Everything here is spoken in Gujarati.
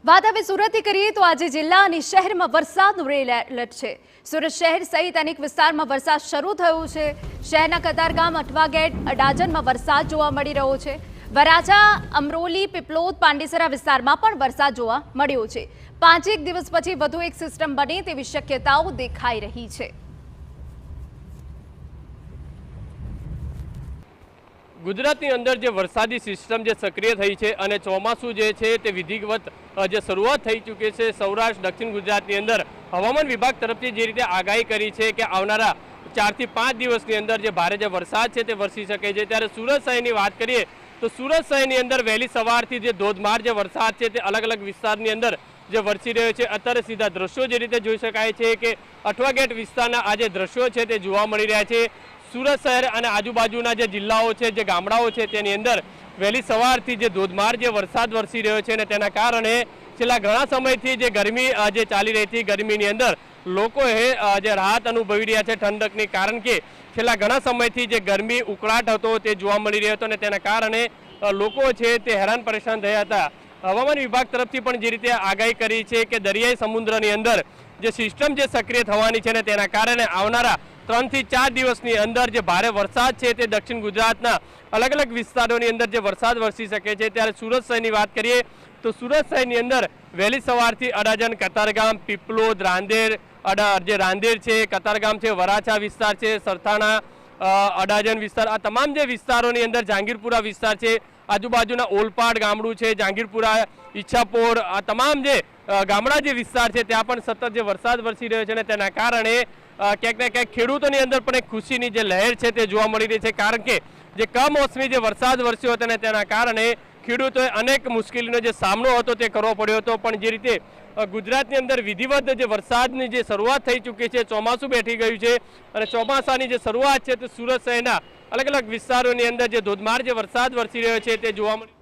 વાત હવે સુરતથી કરીએ તો આજે જિલ્લા અને શહેરમાં વરસાદનું રેડ એલર્ટ છે। સુરત શહેર સહિત અનેક વિસ્તારમાં વરસાદ શરૂ થયો છે। શહેરના કતારગામ, અઠવા ગેટ, અડાજણમાં વરસાદ જોવા મળી રહ્યો છે। વરાછા, અમરોલી, પીપલોદ, પાંડેસરા વિસ્તારમાં પણ વરસાદ જોવા મળ્યો છે। 5 દિવસ પછી વધુ એક સિસ્ટમ બને તેવી શક્યતાઓ દેખાઈ રહી છે। ગુજરાતની અંદર જે વરસાદી સિસ્ટમ જે સક્રિય થઈ છે અને ચોમાસું જે છે તે વિધિવત જે શરૂઆત થઈ ચૂકી છે। સૌરાષ્ટ્ર, દક્ષિણ ગુજરાતની અંદર હવામાન વિભાગ તરફથી જે રીતે આગાહી કરી છે કે આવનારા 4 થી 5 દિવસની અંદર જે ભારે જે વરસાદ છે તે વરસી શકે છે। ત્યારે સુરત શહેરની વાત કરીએ તો સુરત શહેરની અંદર વહેલી સવારથી જે ધોધમાર જે વરસાદ છે તે અલગ અલગ વિસ્તારની અંદર જે વરસી રહ્યો છે। અત્યારે સીધા દ્રશ્યો જે રીતે જોઈ શકાય છે કે અઠવા ગેટ વિસ્તારના આ જે દ્રશ્યો છે તે જોવા મળી રહ્યા છે। સુરત શહેર અને આજુબાજુના જે જિલ્લાઓ છે, જે ગામડાઓ છે, તેની અંદર વહેલી સવારથી જે ધોધમાર જે વરસાદ વરસી રહ્યો છે અને તેના કારણે છેલ્લા ઘણા સમયથી જે ગરમી જે ચાલી રહી હતી, ગરમીની અંદર લોકોએ જે રાહત અનુભવી રહ્યા છે ઠંડકની, કારણ કે છેલ્લા ઘણા સમયથી જે ગરમી ઉકળાટ હતો તે જોવા મળી રહ્યો હતો અને તેના કારણે લોકો છે તે હેરાન પરેશાન થયા હતા। હવામાન વિભાગ તરફથી પણ જે રીતે આગાહી કરી છે કે દરિયાઈ સમુદ્રની અંદર જે સિસ્ટમ જે સક્રિય થવાની છે ને તેના કારણે આવનારા 3 થી 4 દિવસની અંદર જે ભારે વરસાદ છે તે દક્ષિણ ગુજરાતના અલગ અલગ વિસ્તારોની અંદર જે વરસાદ વરસી શકે છે। ત્યારે સુરત શહેરની વાત કરીએ તો સુરત શહેરની અંદર વહેલી સવારથી અડાજણ, કતારગામ, પીપલોદ, રાંદેર, જે રાંદેર છે, કતારગામ છે, વરાછા વિસ્તાર છે, સરથાણા, અડાજણ વિસ્તાર, આ તમામ જે વિસ્તારોની અંદર જહાંગીરપુરા વિસ્તાર છે, આજુબાજુના ઓલપાડ ગામડું છે, જહાંગીરપુરા, ઈચ્છાપોર, આ તમામ જે ગામડા જે વિસ્તાર છે ત્યાં પણ સતત જે વરસાદ વરસી રહ્યો છે અને તેના કારણે ક્યાંક ને ક્યાંક ખેડૂતોની અંદર પણ એક ખુશીની જે લહેર છે તે જોવા મળી રહી છે, કારણ કે જે કમોસમી જે વરસાદ વરસ્યો હતો અને તેના કારણે ખેડૂતોએ અનેક મુશ્કેલીનો જે સામનો હતો તે કરવો પડ્યો હતો। પણ જે રીતે ગુજરાતની અંદર વિધિવત જે વરસાદની જે શરૂઆત થઈ ચૂકી છે, ચોમાસું બેઠી ગયું છે અને ચોમાસાની જે શરૂઆત છે તે સુરત શહેરના અલગ અલગ વિસ્તારોની અંદર જે ધોધમાર જે વરસાદ વરસી રહ્યો છે તે જોવા મળી